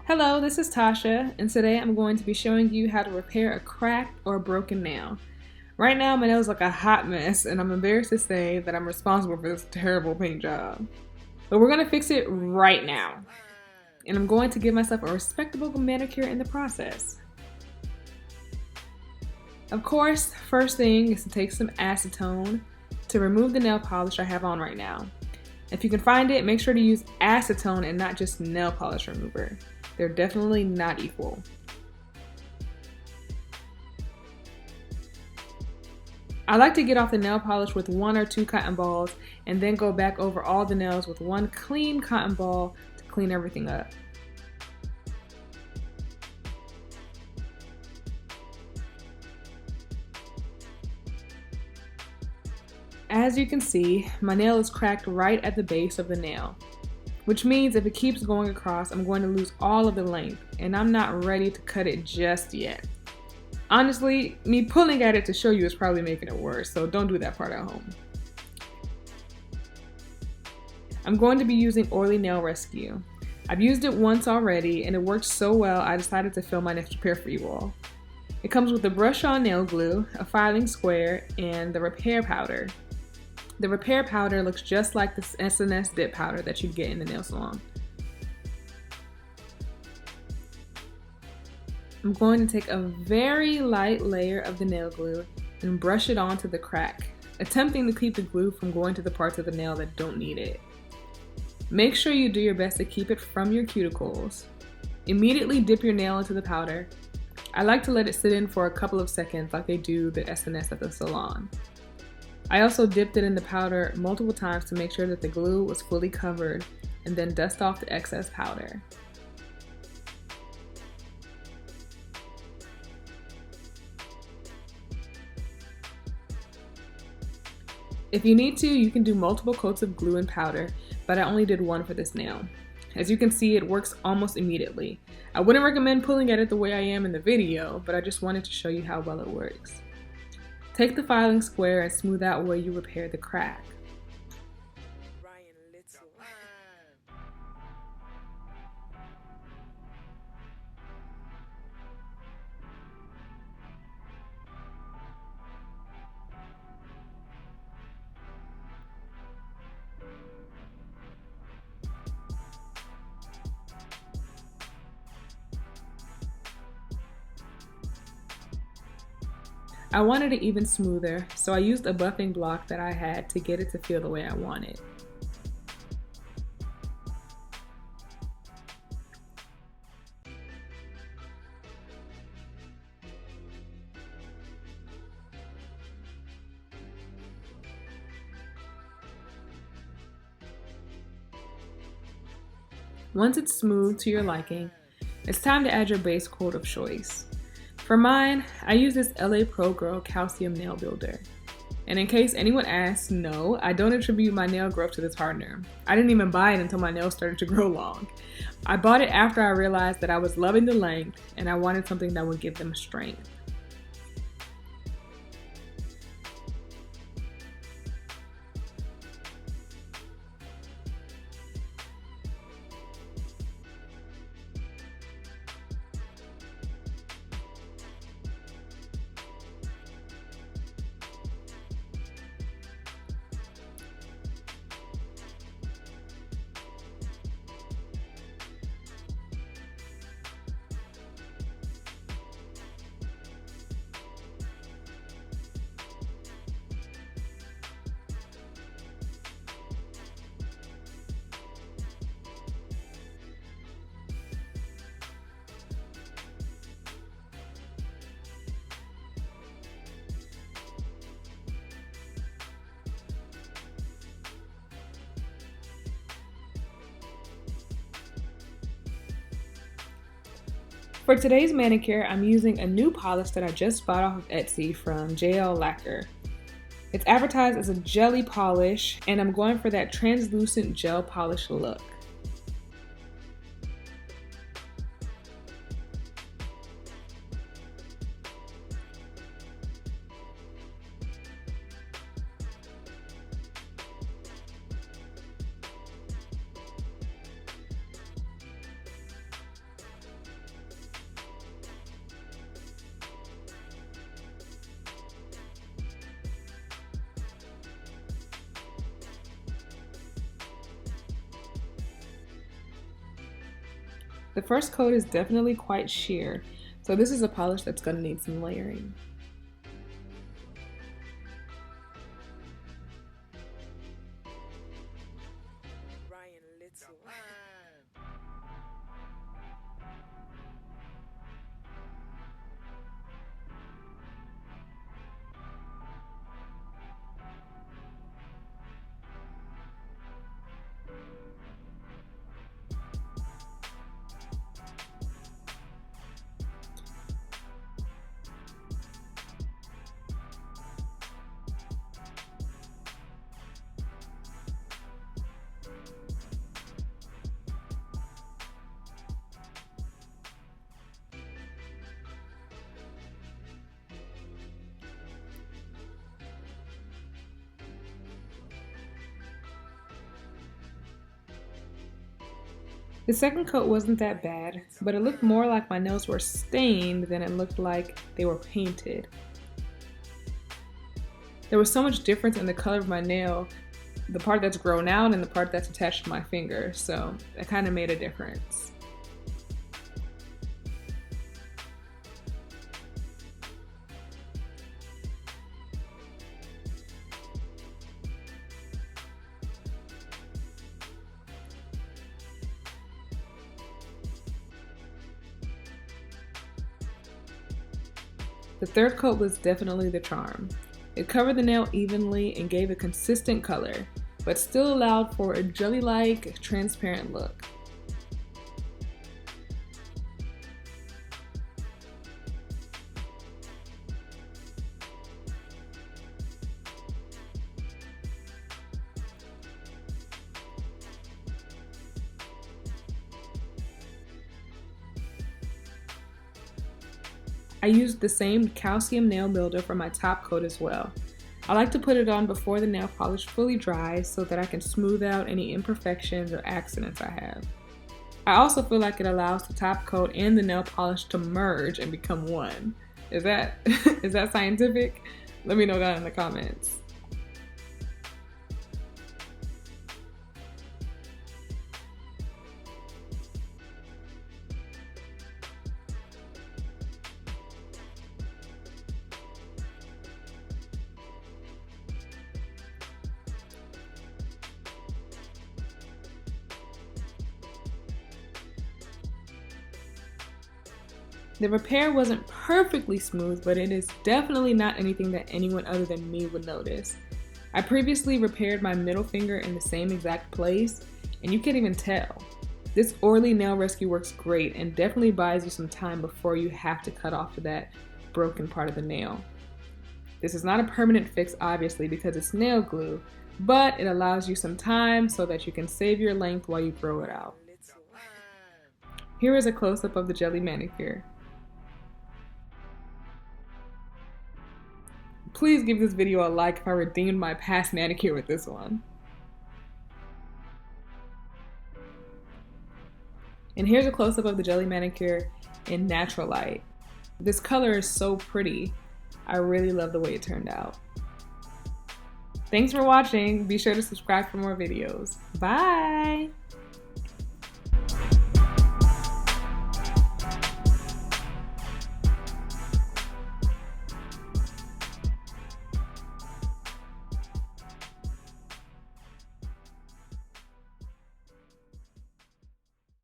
Hello, this is Tasha, and today I'm going to be showing you how to repair a cracked or broken nail. Right now, my nail's like a hot mess, and I'm embarrassed to say that I'm responsible for this terrible paint job. But we're going to fix it right now, and I'm going to give myself a respectable manicure in the process. Of course, first thing is to take some acetone to remove the nail polish I have on right now. If you can find it, make sure to use acetone and not just nail polish remover. They're definitely not equal. I like to get off the nail polish with 1 or 2 cotton balls and then go back over all the nails with 1 clean cotton ball to clean everything up. As you can see, my nail is cracked right at the base of the nail, which means if it keeps going across, I'm going to lose all of the length, and I'm not ready to cut it just yet. Honestly, me pulling at it to show you is probably making it worse, so don't do that part at home. I'm going to be using Orly Nail Rescue. I've used it once already, and it worked so well I decided to film my next repair for you all. It comes with a brush-on nail glue, a filing square, and the repair powder. The repair powder looks just like the SNS dip powder that you'd get in the nail salon. I'm going to take a very light layer of the nail glue and brush it onto the crack, attempting to keep the glue from going to the parts of the nail that don't need it. Make sure you do your best to keep it from your cuticles. Immediately dip your nail into the powder. I like to let it sit in for a couple of seconds like they do the SNS at the salon. I also dipped it in the powder multiple times to make sure that the glue was fully covered, and then dust off the excess powder. If you need to, you can do multiple coats of glue and powder, but I only did 1 for this nail. As you can see, it works almost immediately. I wouldn't recommend pulling at it the way I am in the video, but I just wanted to show you how well it works. Take the filing square and smooth out where you repaired the crack. I wanted it even smoother, so I used a buffing block that I had to get it to feel the way I wanted. Once it's smooth to your liking, it's time to add your base coat of choice. For mine, I use this LA Pro Girl Calcium Nail Builder. And in case anyone asks, no, I don't attribute my nail growth to this hardener. I didn't even buy it until my nails started to grow long. I bought it after I realized that I was loving the length and I wanted something that would give them strength. For today's manicure, I'm using a new polish that I just bought off of Etsy from JL Lacquer. It's advertised as a jelly polish, and I'm going for that translucent gel polish look. The first coat is definitely quite sheer, so this is a polish that's going to need some layering. The second coat wasn't that bad, but it looked more like my nails were stained than it looked like they were painted. There was so much difference in the color of my nail, the part that's grown out and the part that's attached to my finger, so that kind of made a difference. The third coat was definitely the charm. It covered the nail evenly and gave a consistent color, but still allowed for a jelly-like, transparent look. I used the same calcium nail builder for my top coat as well. I like to put it on before the nail polish fully dries so that I can smooth out any imperfections or accidents I have. I also feel like it allows the top coat and the nail polish to merge and become one. Is that scientific? Let me know down in the comments. The repair wasn't perfectly smooth, but it is definitely not anything that anyone other than me would notice. I previously repaired my middle finger in the same exact place, and you can't even tell. This Orly nail rescue works great and definitely buys you some time before you have to cut off that broken part of the nail. This is not a permanent fix, obviously, because it's nail glue, but it allows you some time so that you can save your length while you grow it out. Here is a close-up of the jelly manicure. Please give this video a like if I redeemed my past manicure with this one. And here's a close-up of the jelly manicure in natural light. This color is so pretty. I really love the way it turned out. Thanks for watching. Be sure to subscribe for more videos. Bye!